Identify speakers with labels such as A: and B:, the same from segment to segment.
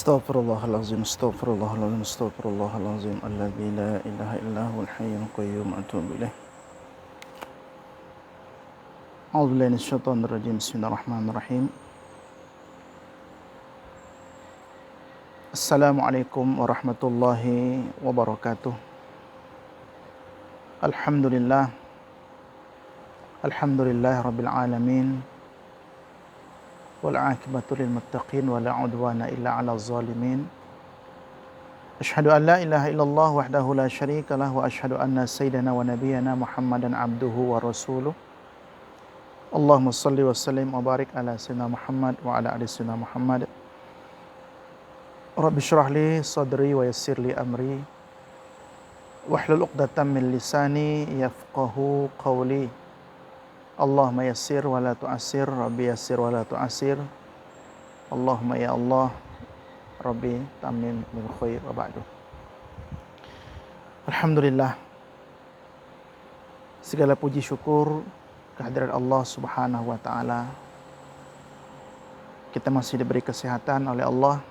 A: Astaghfirullahalazim, astaghfirullahalazim, astaghfirullahalazim, alladzi la ilaha illa huwal hayyul qayyum, atubu ilaih. A'udzu billahi minasyaitonir rajim. Bismillahirrahmanirrahim. Assalamualaikum warahmatullahi wabarakatuh. Alhamdulillah. Alhamdulillahirabbil alamin. Wal 'aqibatu lil muttaqin wa la 'udwana illa 'alal zalimin. Asyhadu an la ilaha illallah wahdahu la syarika lah wa asyhadu anna sayyidana wa nabiyyana Muhammadan abduhu wa rasuluh. Allahumma shalli wa sallim wa barik ala sayyidina Muhammad wa ala ali sayyidina Muhammad. Rabbi shrah li sadri wa yassir li amri wahlul 'uqdatam min lisani yafqahu qawli. Allahumma yassir wa la tu'assir, Rabbi yassir wa la tu'assir. Allahumma ya Allah, Rabbi tamim bil khair wa ba'du. Alhamdulillah, segala puji syukur kehadirat Allah Subhanahu wa taala. Kita masih diberi kesehatan oleh Allah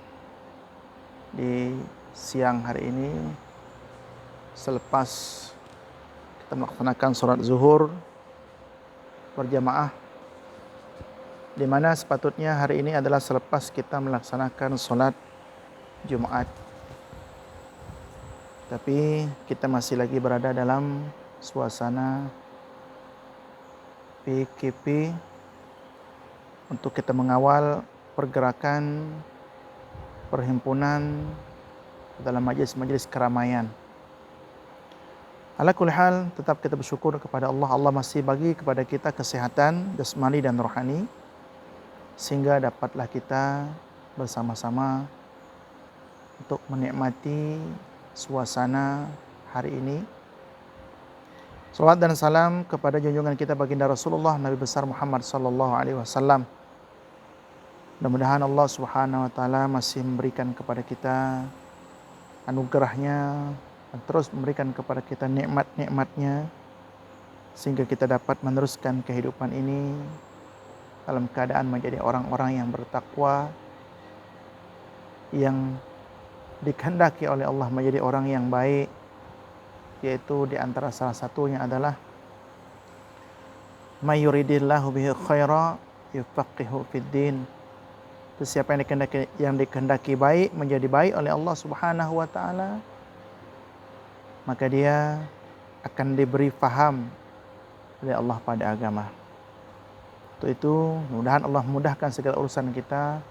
A: di siang hari ini selepas kita melaksanakan sholat zuhur berjamaah, di mana sepatutnya hari ini adalah selepas kita melaksanakan sholat Jumat. Tapi kita masih lagi berada dalam suasana PKP untuk kita mengawal pergerakan perhimpunan dalam majelis-majelis keramaian. Ala kulli hal, tetap kita bersyukur kepada Allah. Allah masih bagi kepada kita kesehatan jasmani dan rohani, sehingga dapatlah kita bersama-sama untuk menikmati suasana hari ini. Salawat dan salam kepada junjungan kita baginda Rasulullah Nabi besar Muhammad sallallahu alaihi wasallam. Mudah-mudahan Allah Subhanahu wa taala masih memberikan kepada kita anugerahnya dan terus memberikan kepada kita nikmat-nikmatnya, sehingga kita dapat meneruskan kehidupan ini dalam keadaan menjadi orang-orang yang bertakwa, yang dikehendaki oleh Allah menjadi orang yang baik, yaitu di antara salah satunya adalah may yuridillahu bihi khaira yufaqihu fid din. Siapa yang dikehendaki baik menjadi baik oleh Allah Subhanahu wa taala, maka dia akan diberi faham oleh Allah pada agama. Untuk itu, mudah-mudahan Allah mudahkan segala urusan kita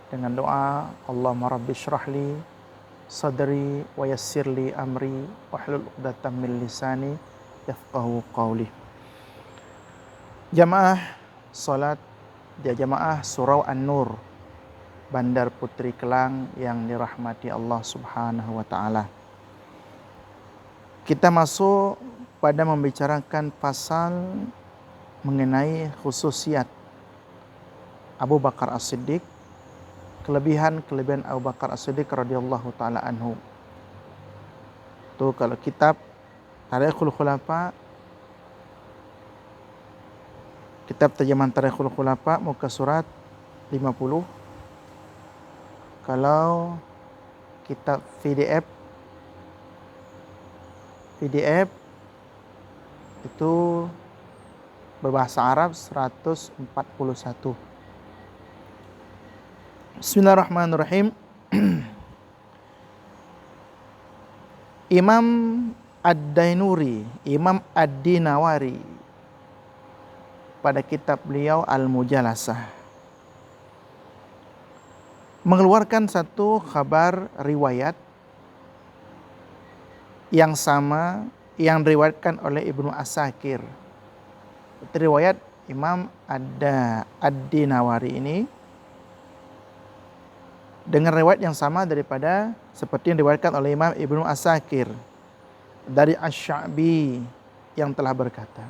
A: dengan doa, Allahumma rabbi syrahli sadri wa yassirli amri wahlul 'uqdatam min lisani yafqahu qawli. Jamaah salat di jamaah Surau An-Nur, Bandar Putri Kelang yang dirahmati Allah Subhanahu wa taala. Kita masuk pada membicarakan pasal mengenai khususiat Abu Bakar As-Siddiq, kelebihan Abu Bakar As-Siddiq radhiyallahu taala anhu. Tuh kalau kitab Tarikhul Khulafa, kitab terjemahan Tarikhul Khulafa muka surat 50. Kalau kitab PDF itu berbahasa Arab 141. Bismillahirrahmanirrahim. Imam Ad-Dainuri, Imam Ad-Dinawari pada kitab beliau Al-Mujalasah mengeluarkan satu kabar riwayat yang sama yang diriwayatkan oleh Ibnu Asakir. Riwayat Imam Ad-Dinawari ini dengan riwayat yang sama daripada seperti yang diriwayatkan oleh Imam Ibnu Asakir dari Asy-Sya'bi yang telah berkata,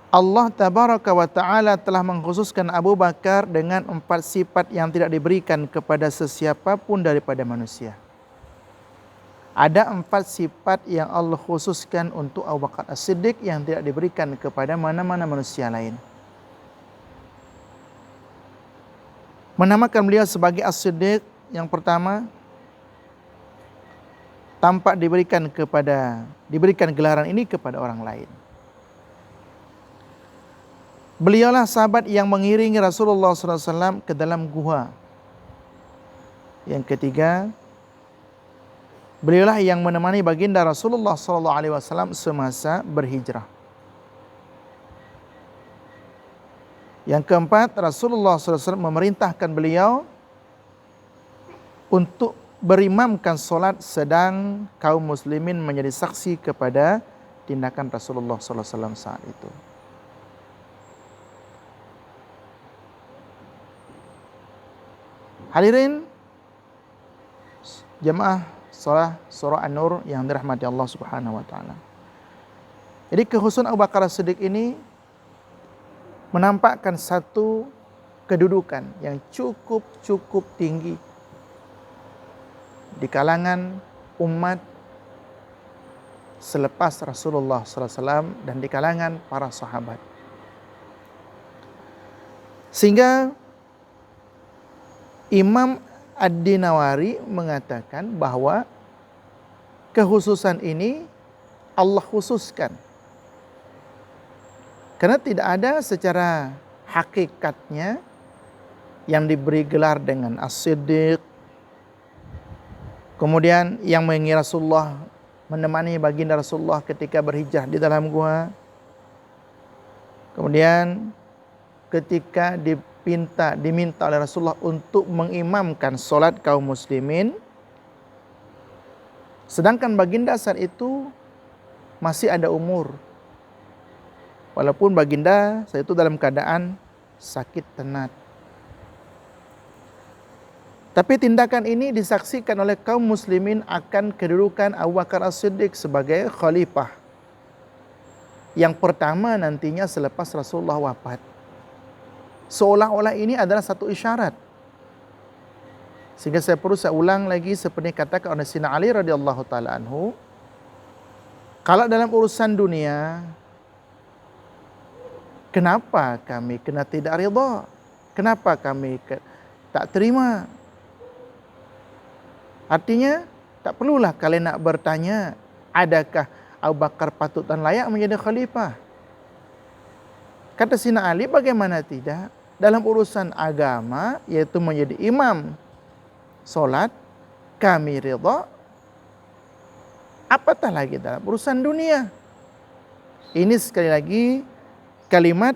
A: Allah tabaraka wa ta'ala telah mengkhususkan Abu Bakar dengan 4 sifat yang tidak diberikan kepada sesiapapun daripada manusia. Ada 4 sifat yang Allah khususkan untuk Abu Bakar As-Siddiq yang tidak diberikan kepada mana-mana manusia lain. menamakan beliau sebagai As-Siddiq yang pertama tampak diberikan gelaran ini kepada orang lain. Beliaulah sahabat yang mengiringi Rasulullah SAW ke dalam gua. Yang ketiga, beliaulah yang menemani baginda Rasulullah SAW semasa berhijrah. Yang keempat, Rasulullah SAW memerintahkan beliau untuk berimamkan solat sedang kaum muslimin menjadi saksi kepada tindakan Rasulullah SAW saat itu. Hadirin jemaah surah An-Nur yang dirahmati Allah Subhanahu wa taala. Jadi kekhususan Abu Bakar As-Siddiq ini menampakkan satu kedudukan yang cukup tinggi di kalangan umat selepas Rasulullah SAW dan di kalangan para sahabat. Sehingga Imam Ad-Dinawari mengatakan bahwa kekhususan ini Allah khususkan. Karena tidak ada secara hakikatnya yang diberi gelar dengan As-Siddiq. Kemudian yang mengira Rasulullah menemani baginda Rasulullah ketika berhijrah di dalam gua. Kemudian ketika diminta oleh Rasulullah untuk mengimamkan solat kaum muslimin, sedangkan baginda saat itu masih ada umur, walaupun baginda saat itu dalam keadaan sakit tenat. Tapi tindakan ini disaksikan oleh kaum muslimin akan kedudukan Abu Bakar As-Siddiq sebagai khalifah yang pertama nantinya selepas Rasulullah wafat. Seolah-olah ini adalah satu isyarat. Sehingga saya ulang lagi seperti katakan oleh Sayyidina Ali radhiyallahu taala anhu, kalau dalam urusan dunia, kenapa kami kena tidak ridha? Kenapa kami tak terima? Artinya, tak perlulah kalian nak bertanya, adakah Abu Bakar patut dan layak menjadi khalifah? Kata Sayyidina Ali, bagaimana tidak? Dalam urusan agama, yaitu menjadi imam solat, kami ridha. Apatah lagi dalam urusan dunia. Ini sekali lagi kalimat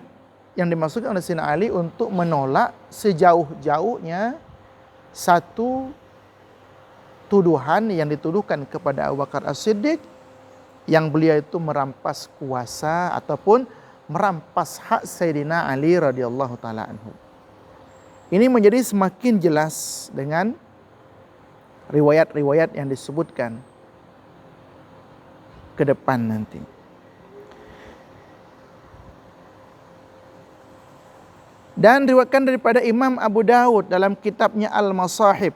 A: yang dimaksudkan oleh Sayyidina Ali untuk menolak sejauh-jauhnya satu tuduhan yang dituduhkan kepada Abu Bakar As-Siddiq, yang beliau itu merampas kuasa ataupun merampas hak Sayyidina Ali radhiyallahu taala anhu. Ini menjadi semakin jelas dengan riwayat-riwayat yang disebutkan ke depan nanti. Dan diriwayatkan daripada Imam Abu Dawud dalam kitabnya Al-Masahib.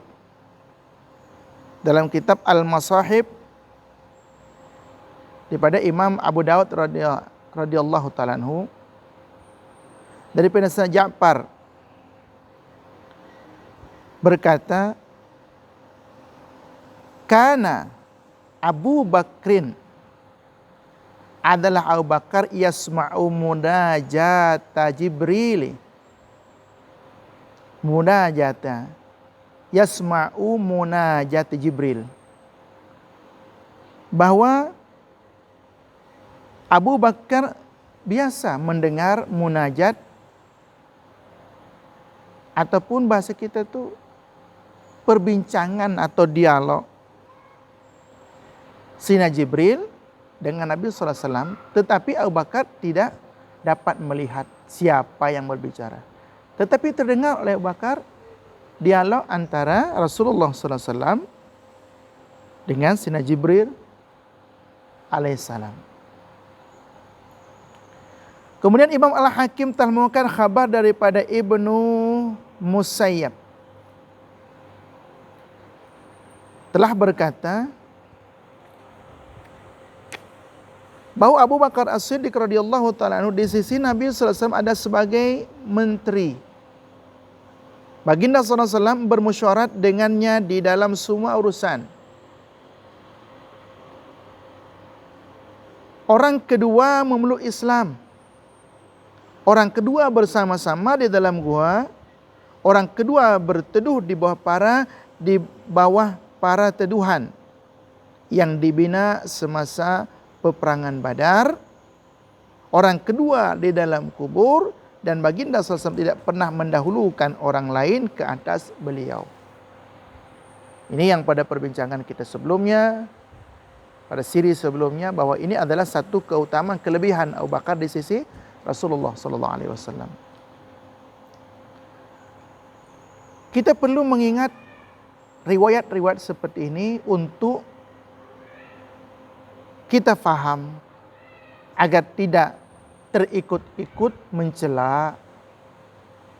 A: Dalam kitab Al-Masahib daripada Imam Abu Dawud radhiyallahu ta'ala anhu, daripada Sayyidina Ja'far berkata, Kana Abu Bakrin adalah Abu Bakar yasma'u munajata Jibril. Munajata yasma'u munajat Jibril. Bahwa Abu Bakar biasa mendengar munajat, ataupun bahasa kita tu perbincangan atau dialog Sayyidina Jibril dengan Nabi SAW, tetapi Abu Bakar tidak dapat melihat siapa yang berbicara. Tetapi terdengar oleh Abu Bakar dialog antara Rasulullah SAW dengan Sayyidina Jibril alaihissalam. Kemudian Imam Al-Hakim telah mengeluarkan khabar daripada Ibnu Musayyab, telah berkata bahwa Abu Bakar As-Siddiq radhiyallahu ta'ala anhu di sisi Nabi SAW ada sebagai menteri. Baginda SAW bermusyawarat dengannya di dalam semua urusan. Orang kedua memeluk Islam. Orang kedua bersama-sama di dalam gua. Orang kedua berteduh di bawah para teduhan yang dibina semasa peperangan Badar. Orang kedua di dalam kubur, dan Baginda SAW tidak pernah mendahulukan orang lain ke atas beliau. Ini yang pada perbincangan kita sebelumnya, pada siri sebelumnya, bahwa ini adalah satu keutamaan kelebihan Abu Bakar di sisi Rasulullah SAW. Kita perlu mengingat riwayat-riwayat seperti ini untuk kita faham agar tidak terikut-ikut mencela,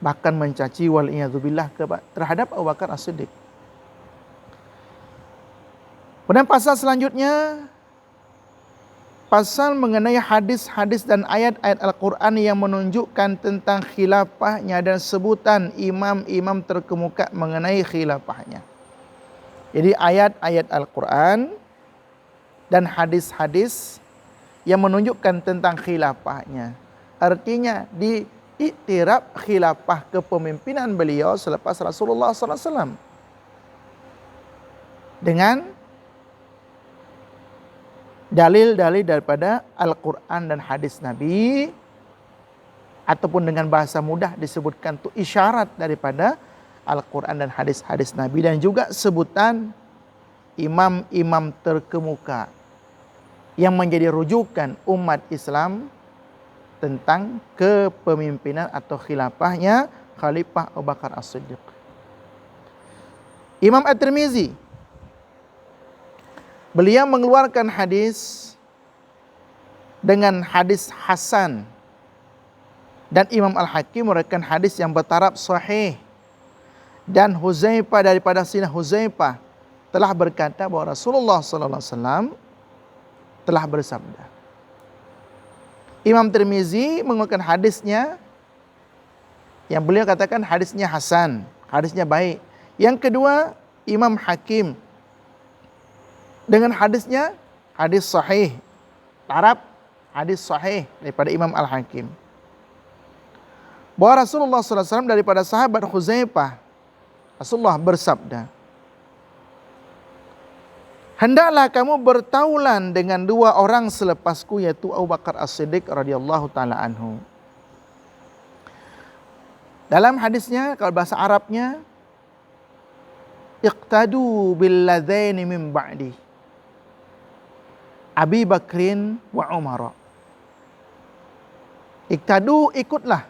A: bahkan mencaci wal'iyadzubillah terhadap Abu Bakar As-Siddiq. Kemudian pasal selanjutnya, pasal mengenai hadis-hadis dan ayat-ayat Al-Quran yang menunjukkan tentang khilafahnya dan sebutan imam-imam terkemuka mengenai khilafahnya. Jadi ayat-ayat Al-Quran dan hadis-hadis yang menunjukkan tentang khilafahnya. Artinya diiktiraf khilafah kepemimpinan beliau selepas Rasulullah SAW. Dengan dalil-dalil daripada Al-Quran dan hadis Nabi, ataupun dengan bahasa mudah disebutkan itu isyarat daripada Al-Quran dan hadis-hadis Nabi, dan juga sebutan imam-imam terkemuka yang menjadi rujukan umat Islam tentang kepemimpinan atau khilafahnya Khalifah Abu Bakar As-Siddiq. Imam At-Tirmizi, beliau mengeluarkan hadis dengan hadis hasan, dan Imam Al-Hakim meriwayatkan hadis yang bertaraf sahih. Dan Huzaifah, daripada Sayyidina Huzaifah, telah berkata bahwa Rasulullah SAW telah bersabda. Imam Tirmizi mengeluarkan hadisnya yang beliau katakan hadisnya hasan, hadisnya baik. Yang kedua, Imam Hakim dengan hadisnya hadis sahih, taraf hadis sahih daripada Imam Al-Hakim. Bahwa Rasulullah SAW daripada sahabat Huzaifah, Rasulullah bersabda, hendaklah kamu bertaulan dengan dua orang selepasku, yaitu Abu Bakar As-Siddiq radhiyallahu taala anhu. Dalam hadisnya, kalau bahasa Arabnya, iqtadu bil ladzaini min ba'di, Abi Bakrin wa Umar. Iqtadu, ikutlah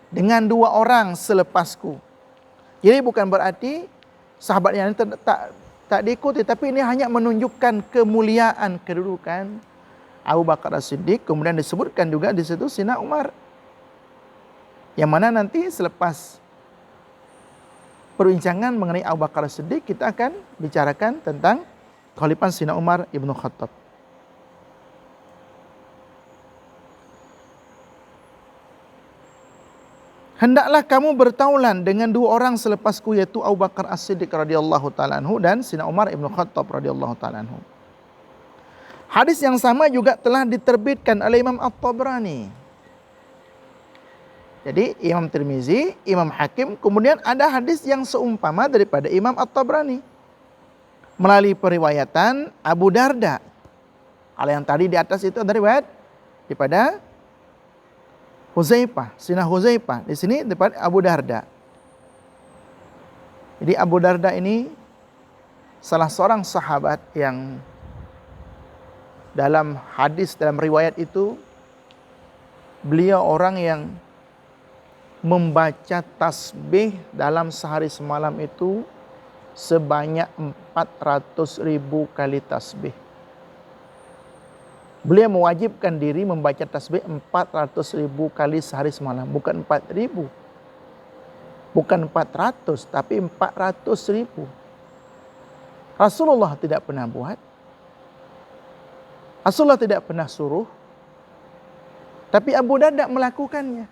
A: dengan dua orang selepasku. Jadi bukan berarti sahabat yang tak diikuti, tapi ini hanya menunjukkan kemuliaan kedudukan Abu Bakar As-Siddiq. Kemudian disebutkan juga di situ Sayyidina Umar, yang mana nanti selepas perbincangan mengenai Abu Bakar As-Siddiq, kita akan bicarakan tentang kekhalifahan Sayyidina Umar ibnu Khattab. Hendaklah kamu bertaulan dengan dua orang selepasku, yaitu Abu Bakar As-Siddiq radhiyallahu taala anhu dan Sayyidina Umar ibnu Khattab radhiyallahu taala anhu. Hadis yang sama juga telah diterbitkan oleh Imam At-Tabrani. Jadi Imam Tirmizi, Imam Hakim, kemudian ada hadis yang seumpama daripada Imam At-Tabrani melalui periwayatan Abu Darda. Kalau yang tadi di atas itu ada riwayat daripada Huzaifah, Sayyidina Huzaifah. Di sini daripada Abu Darda. Jadi Abu Darda ini salah seorang sahabat yang dalam hadis, dalam riwayat itu, beliau orang yang membaca tasbih dalam sehari semalam itu sebanyak 400.000 kali tasbih. Beliau mewajibkan diri membaca tasbih 400.000 kali sehari semalam. Bukan 4.000. Bukan 400, tapi 400.000. Rasulullah tidak pernah buat. Rasulullah tidak pernah suruh. Tapi Abu Darda melakukannya.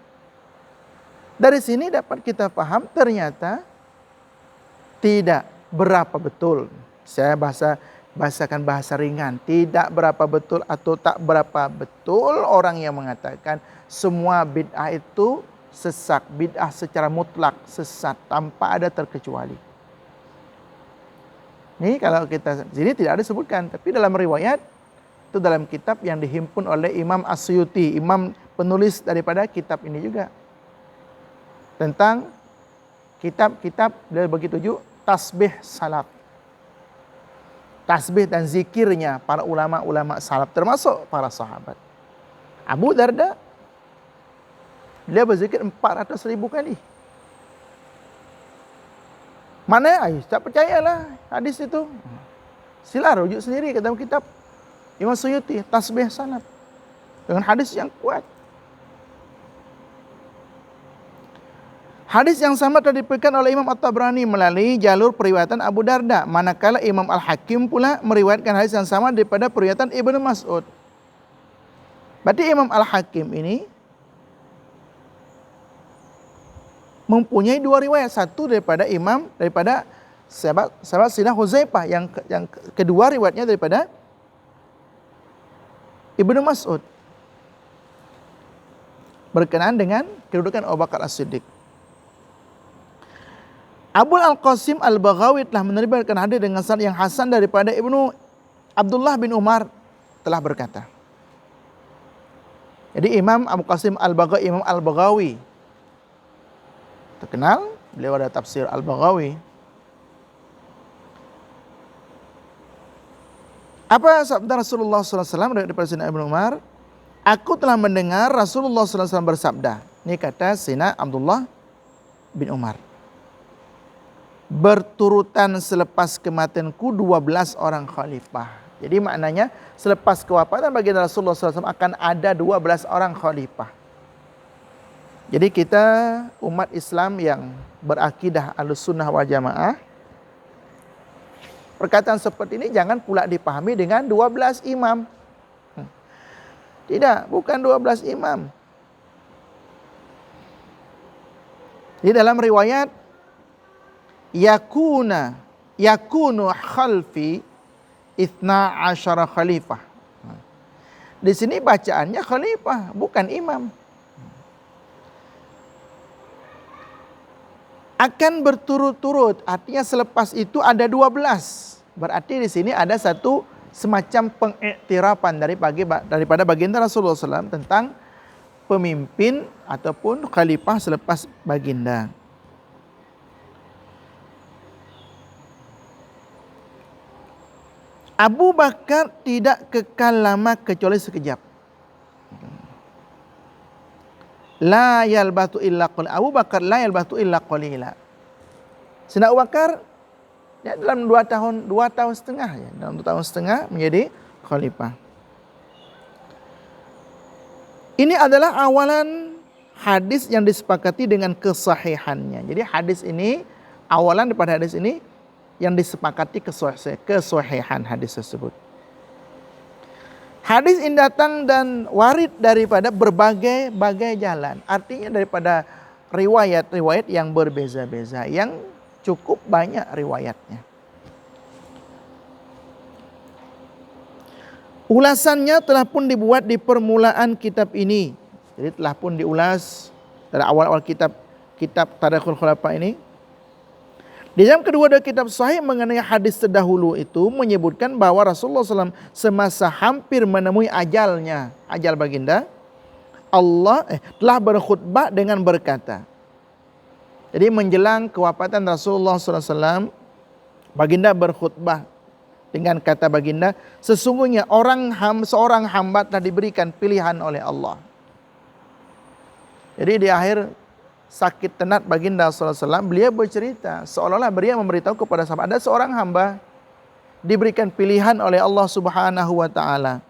A: Dari sini dapat kita paham ternyata tidak berapa betul. Saya bahasakan bahasa ringan. Tidak berapa betul atau tak berapa betul orang yang mengatakan semua bid'ah itu sesat. Bid'ah secara mutlak sesat tanpa ada terkecuali. Ini kalau kita sini tidak ada disebutkan, tapi dalam riwayat itu dalam kitab yang dihimpun oleh Imam As-Suyuti, imam penulis daripada kitab ini juga. Tentang kitab-kitab beliau bagi 7 tasbih salaf. Tasbih dan zikirnya para ulama-ulama salaf termasuk para sahabat. Abu Darda dia berzikir 400.000 kali. Mana? Tak percayalah hadis itu. Sila rujuk sendiri ke dalam kitab Imam Suyuti, tasbih salaf. Dengan hadis yang kuat. Hadis yang sama telah diberikan oleh Imam At-Tabrani melalui jalur periwayatan Abu Darda. Manakala Imam Al-Hakim pula meriwayatkan hadis yang sama daripada periwayatan Ibnu Mas'ud. Berarti Imam Al-Hakim ini mempunyai 2 riwayat. Satu daripada sahabat Sayyidina Huzaifah, yang kedua riwayatnya daripada Ibnu Mas'ud. Berkenaan dengan kedudukan Abu Bakar As-Siddiq. Abul Al-Qasim Al-Baghawi telah menerima hadis dengan sanad yang hasan daripada Ibnu Abdullah bin Umar telah berkata. Jadi Imam Abu Qasim Al-Baghawi, Imam Al-Baghawi terkenal, beliau ada tafsir Al-Baghawi. Apa sabda Rasulullah SAW daripada Sayyidina Ibnu Umar? Aku telah mendengar Rasulullah SAW bersabda. Ini kata Sayyidina Abdullah bin Umar. Berturutan selepas kematianku 12 orang khalifah. Jadi maknanya selepas kewafatan baginda Rasulullah SAW akan ada 12 orang khalifah. Jadi kita umat Islam yang berakidah Ahlussunnah wal Jamaah, perkataan seperti ini jangan pula dipahami dengan 12 imam. Tidak, bukan 12 imam. Di dalam riwayat yakunu khalfi 12 khalifah. Di sini bacaannya khalifah, bukan imam. Akan berturut-turut, artinya selepas itu ada 12. Berarti di sini ada satu semacam pengiktirafan daripada baginda Rasulullah SAW tentang pemimpin ataupun khalifah selepas baginda. Abu Bakar tidak kekal lama kecuali sekejap. La yalbatu illa qalila. Abu Bakar la yalbatu illa qalila. Sayyidina Abu Bakar ya, dalam 2 tahun setengah ya, dalam 2 tahun setengah menjadi khalifah. Ini adalah awalan hadis yang disepakati dengan kesahihannya. Jadi hadis ini, awalan daripada hadis ini yang disepakati kesahihan hadis tersebut. Hadis ini datang dan warid daripada berbagai jalan. Artinya daripada riwayat-riwayat yang berbeza-beza, yang cukup banyak riwayatnya. Ulasannya telah pun dibuat di permulaan kitab ini. Jadi telah pun diulas dari awal-awal kitab Tarikhul Khulafa ini. Di dalam kedua dari kitab sahih mengenai hadis terdahulu itu menyebutkan bahwa Rasulullah SAW semasa hampir menemui ajalnya, ajal baginda, Allah telah berkhutbah dengan berkata. Jadi menjelang kewafatan Rasulullah SAW, baginda berkhutbah dengan kata baginda, sesungguhnya seorang hamba telah diberikan pilihan oleh Allah. Jadi di akhir sakit tenat baginda SAW, beliau bercerita seolah-olah beliau memberitahu kepada sahabat, ada seorang hamba diberikan pilihan oleh Allah Subhanahu wa taala.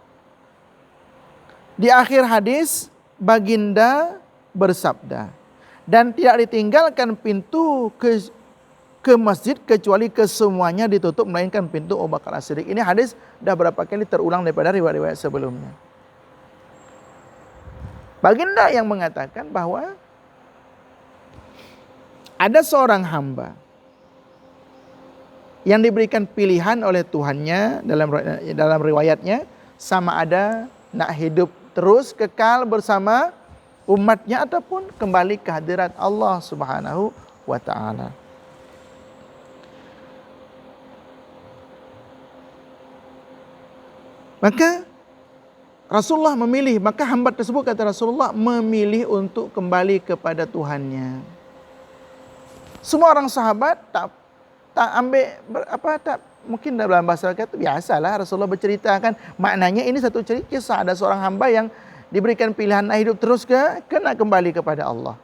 A: Di akhir hadis baginda bersabda, dan tidak ditinggalkan pintu ke masjid kecuali kesemuanya ditutup melainkan pintu Abu Bakar As-Siddiq. Ini hadis dah berapa kali terulang daripada riwayat-riwayat sebelumnya. Baginda yang mengatakan bahwa Ada seorang hamba yang diberikan pilihan oleh Tuhannya dalam riwayatnya, sama ada nak hidup terus kekal bersama umatnya ataupun kembali ke hadirat Allah Subhanahu wa taala. Maka Rasulullah memilih, maka hamba tersebut kata Rasulullah memilih untuk kembali kepada Tuhannya. Semua orang sahabat tak ambil mungkin dalam bahasa kita biasalah Rasulullah berceritakan, maknanya ini satu kisah, ada seorang hamba yang diberikan pilihan nak hidup terus ke nak kembali kepada Allah.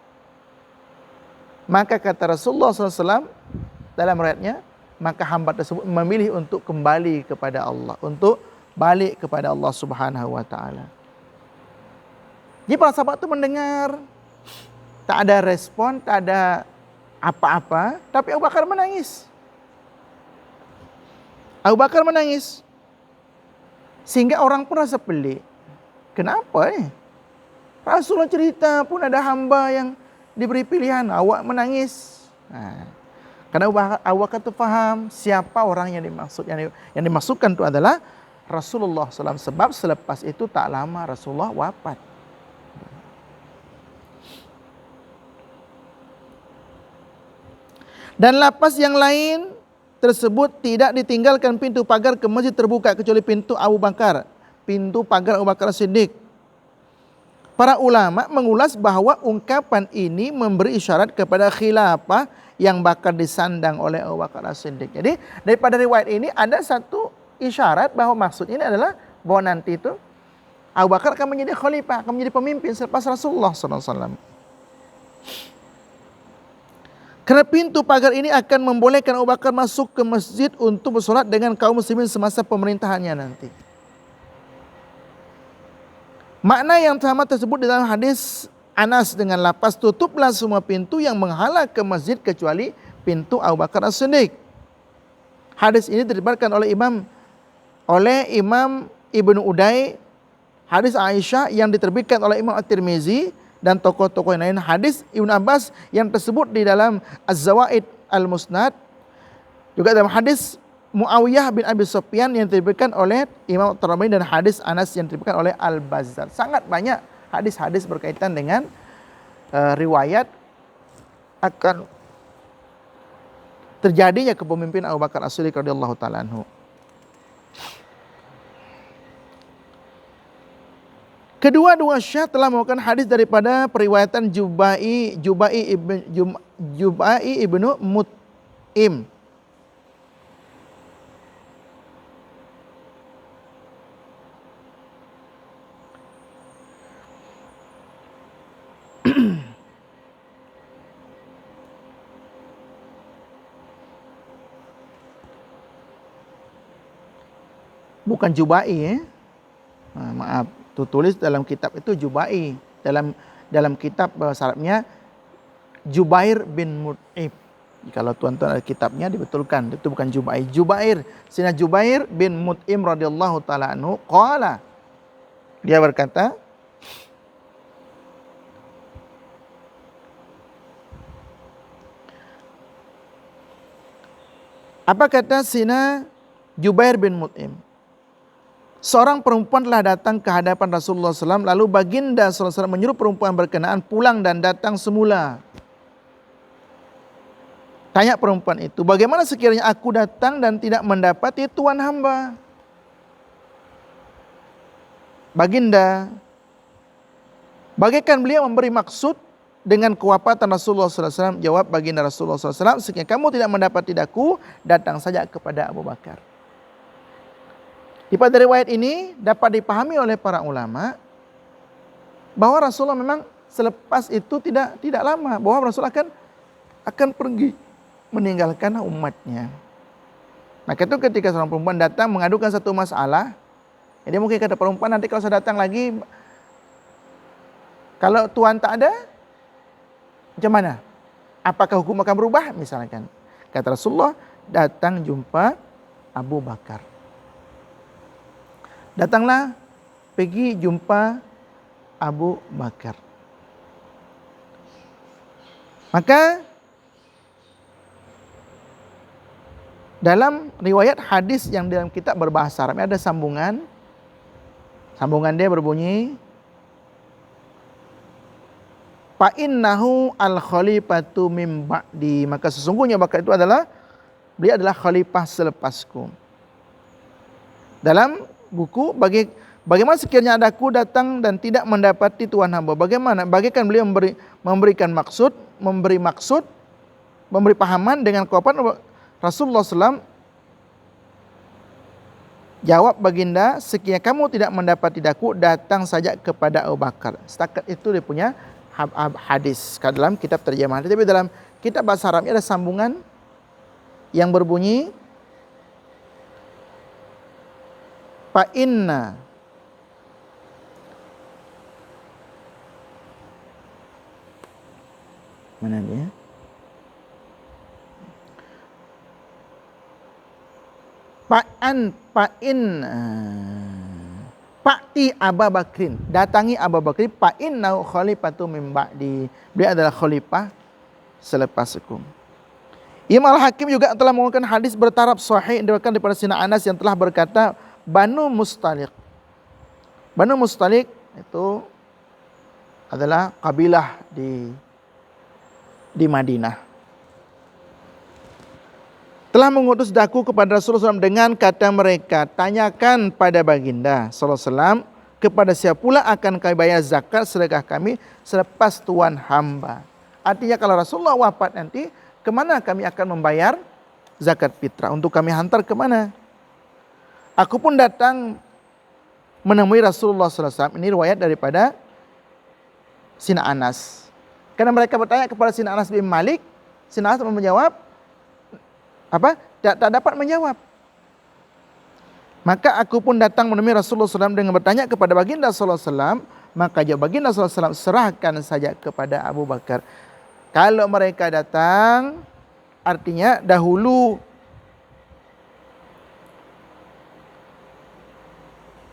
A: Maka kata Rasulullah SAW dalam riwayatnya, maka hamba tersebut memilih untuk kembali kepada Allah, untuk balik kepada Allah Subhanahu wa taala. Jadi para sahabat itu mendengar, tak ada respon, tak ada apa-apa, tapi Abu Bakar menangis. Abu Bakar menangis. Sehingga orang pun rasa pelik. Kenapa Rasulullah cerita pun ada hamba yang diberi pilihan, awak menangis. Karena Abu Bakar itu faham siapa orang yang dimaksud. Yang dimaksudkan itu adalah Rasulullah SAW, sebab selepas itu tak lama Rasulullah wafat. Dan lapas yang lain tersebut tidak ditinggalkan pintu pagar ke masjid terbuka kecuali pintu Abu Bakar, pintu pagar Abu Bakar Siddiq. Para ulama mengulas bahwa ungkapan ini memberi isyarat kepada khilafah yang bakal disandang oleh Abu Bakar Siddiq. Jadi daripada riwayat ini ada satu isyarat bahwa maksud ini adalah bahwa nanti itu Abu Bakar akan menjadi khalifah, akan menjadi pemimpin selepas Rasulullah SAW. Karena pintu pagar ini akan membolehkan Abu Bakar masuk ke masjid untuk bersolat dengan kaum muslimin semasa pemerintahannya nanti. Makna yang sama tersebut di dalam hadis Anas dengan lapas, tutuplah semua pintu yang menghala ke masjid kecuali pintu Abu Bakar As-Siddiq. Hadis ini diriwayatkan oleh Imam Ibnu Uday, hadis Aisyah yang diterbitkan oleh Imam At-Tirmizi dan tokoh-tokoh yang lain, hadis Ibnu Abbas yang tersebut di dalam Az-Zawaid Al-Musnad, juga dalam hadis Muawiyah bin Abi Sufyan yang diterbitkan oleh Imam At-Tirmizi dan hadis Anas yang diterbitkan oleh Al-Bazzar. Sangat banyak hadis-hadis berkaitan dengan riwayat akan terjadinya kepemimpinan Abu Bakar As-Siddiq radhiyallahu taala anhu. Kedua-dua syekh telah membawakan hadis daripada periwayatan Jubai ibnu Mut'im. Bukan Jubai maaf, tulis dalam kitab itu Jubai. Dalam kitab bahasa Arabnya Jubair bin Mut'im. Kalau tuan-tuan ada kitabnya dibetulkan, itu bukan Jubai. Jubair, Sina Jubair bin Mut'im radhiyallahu taala anhu qala. Dia berkata, apa kata Sina Jubair bin Mut'im? Seorang perempuan telah datang ke hadapan Rasulullah SAW, lalu baginda SAW menyuruh perempuan berkenaan pulang dan datang semula. Tanya perempuan itu, bagaimana sekiranya aku datang dan tidak mendapati tuan hamba? Baginda, bagaikan beliau memberi maksud dengan kewafatan Rasulullah SAW. Jawab baginda Rasulullah SAW, sekiranya kamu tidak mendapati aku, datang saja kepada Abu Bakar. Pada riwayat ini dapat dipahami oleh para ulama bahwa Rasulullah memang selepas itu tidak lama, bahwa Rasulullah akan pergi meninggalkan umatnya. Maka itu ketika seorang perempuan datang mengadukan satu masalah, dia mungkin kata perempuan, nanti kalau saya datang lagi, kalau Tuhan tak ada, macam mana? Apakah hukum akan berubah? Misalkan. Kata Rasulullah, datang jumpa Abu Bakar. Datanglah, pergi jumpa Abu Bakar. Maka Dalam riwayat hadis yang dalam kitab berbahasa Arab ada sambungan. Sambungan dia berbunyi, fa innahu al-khalifatu mim ba'di, maka sesungguhnya Bakar itu adalah beliau adalah khalifah selepasku. Dalam buku bagaimana sekiranya ada aku datang dan tidak mendapati Tuhan hamba, bagaimana bagaikan beliau memberikan maksud, memberi pahaman dengan jawaban Rasulullah SAW. Jawab baginda, sekiranya kamu tidak mendapati daku, datang saja kepada Abu Bakar. Setakat itu dia punya hadis dalam kitab terjemahan. Tapi dalam kitab bahasa Arabnya ada sambungan yang berbunyi, fa inna mana dia? Fa'ti Abu Bakrin, datangi Abu Bakrin, fa innahu khalifatu min ba'di, beliau adalah khalifah selepasku. Imam Al-Hakim juga telah mengungkapkan hadis bertaraf sahih diriwayatkan daripada Sina Anas yang telah berkata, Banu Mustaliq itu adalah kabilah di Madinah, telah mengutus daku kepada Rasulullah SAW dengan kata mereka, tanyakan pada baginda SAW, kepada siapa pula akan kami bayar zakat sedekah kami selepas Tuhan hamba. Artinya kalau Rasulullah wafat nanti, kemana kami akan membayar zakat fitrah? Untuk kami hantar kemana? Aku pun datang menemui Rasulullah SAW. Ini riwayat daripada Sina Anas. Karena mereka bertanya kepada Sina Anas bin Malik, Sina Anas menjawab, tak dapat menjawab. Maka aku pun datang menemui Rasulullah SAW dengan bertanya kepada baginda SAW. Maka jawab baginda SAW, serahkan saja kepada Abu Bakar. Kalau mereka datang, artinya dahulu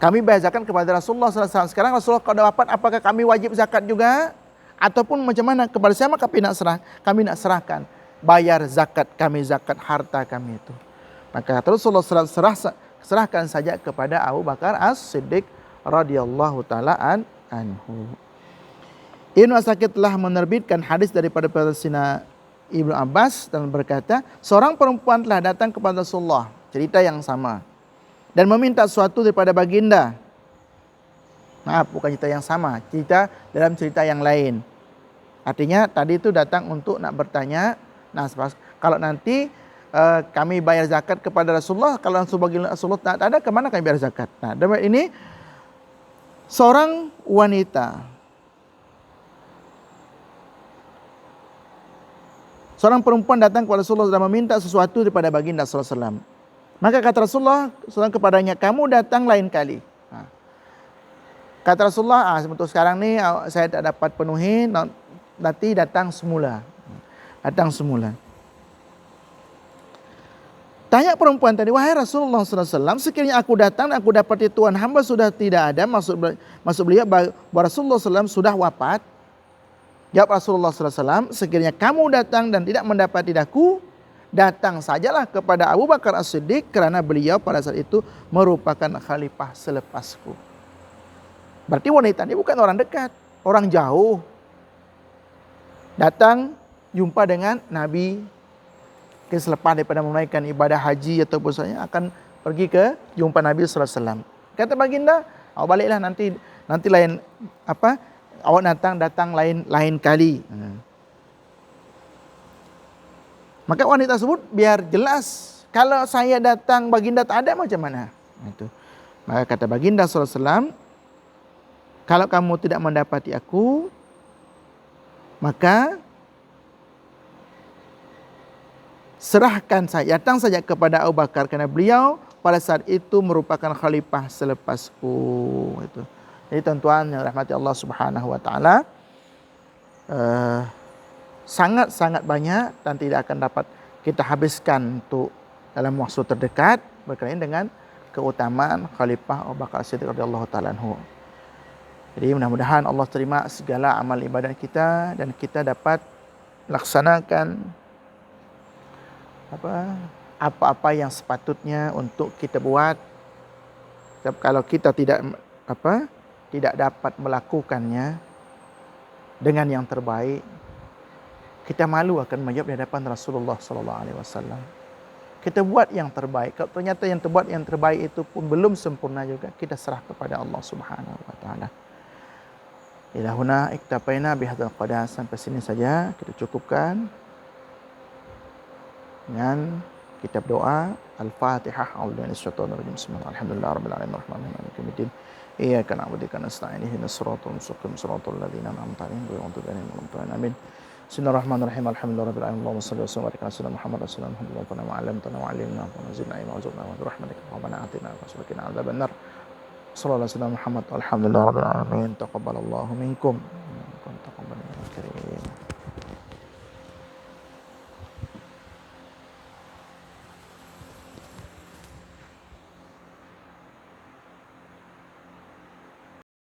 A: kami bayar zakat kepada Rasulullah SAW. Sekarang Rasulullah kalau wafat, apakah kami wajib zakat juga? Ataupun macam mana? Kepada siapa kami nak serahkan? Bayar zakat kami, zakat harta kami itu. Maka Rasulullah SAW serahkan saja kepada Abu Bakar As-Siddiq radhiyallahu taala anhu. Ibnu Asakir telah menerbitkan hadis daripada Sina Ibnu Abbas dan berkata, seorang perempuan telah datang kepada Rasulullah, cerita yang sama, dan meminta sesuatu daripada baginda. Maaf, bukan cerita yang sama, cerita dalam cerita yang lain. Artinya tadi itu datang untuk nak bertanya, nah kalau nanti kami bayar zakat kepada Rasulullah, kalau Rasulullah tak ada, kemana kami bayar zakat? Nah, dalam ini seorang wanita, seorang perempuan datang kepada Rasulullah dan meminta sesuatu daripada baginda SAW. Maka kata Rasulullah SAW kepadanya, kamu datang lain kali. Kata Rasulullah, untuk sekarang ni saya tak dapat penuhi, nanti datang semula. Tanya perempuan tadi, wahai Rasulullah SAW, sekiranya aku datang, aku dapati Tuhan hamba sudah tidak ada, maksud beliau bahwa Rasulullah SAW sudah wafat. Jawab Rasulullah SAW, sekiranya kamu datang dan tidak mendapati daku, datang sajalah kepada Abu Bakar As-Siddiq, kerana beliau pada saat itu merupakan khalifah selepasku. Berarti wanita ini bukan orang dekat, orang jauh. Datang jumpa dengan Nabi, selepas daripada menunaikan ibadah haji ataupun misalnya akan pergi ke jumpa Nabi SAW. Kata baginda, awak baliklah nanti lain awak datang lain kali. Maka wanita tersebut biar jelas, kalau saya datang baginda tak ada macam mana? Itu. Maka kata baginda SAW, kalau kamu tidak mendapati aku, maka serahkan saja, datang saja kepada Abu Bakar, kerana beliau pada saat itu merupakan khalifah selepasku. Itu. Jadi tuan-tuan yang rahmati Allah Subhanahu Wa Taala, sangat-sangat banyak dan tidak akan dapat kita habiskan untuk dalam waktu terdekat berkaitan dengan keutamaan khalifah Abu Bakar Siddiq radhiyallahu taala anhu. Jadi mudah-mudahan Allah terima segala amal ibadat kita dan kita dapat laksanakan apa-apa yang sepatutnya untuk kita buat. Sebab kalau kita tidak dapat melakukannya dengan yang terbaik, kita malu akan menjawab di hadapan Rasulullah sallallahu alaihi wasallam. Kita buat yang terbaik. Kalau ternyata yang terbaik itu pun belum sempurna juga, kita serah kepada Allah Subhanahu wa taala. Ila huna iktafaina bihadzal qadar, sampai sini saja kita cukupkan dengan kitab doa Al-Fatihah. A'udzu billahi minasyaitonir rajim. Bismillahirrahmanirrahim. Alhamdulillahirabbil alamin arrahmanirrahim maliki yaumiddin. Iyyaka na'budu wa iyyaka nasta'in. Ihdinas siratal mustaqim, siratal ladzina an'amta 'alaihim ghairil maghdubi 'alaihim waladdallin. Amin. Bismillahirrahmanirrahim. Alhamdulillahirabbil alamin. Allahumma shalli wa sallim wa barik ala sayyidina Muhammad rasulullah Muhammadin wa 'allamtana wa 'allimna wa zidna ilma wa warzuqna wa rahmatika rabbana atina wa qina adzabannar. Sallallahu alaihi wasallam Muhammad. Alhamdulillahirabbil alamin. Taqabbalallahu minkum.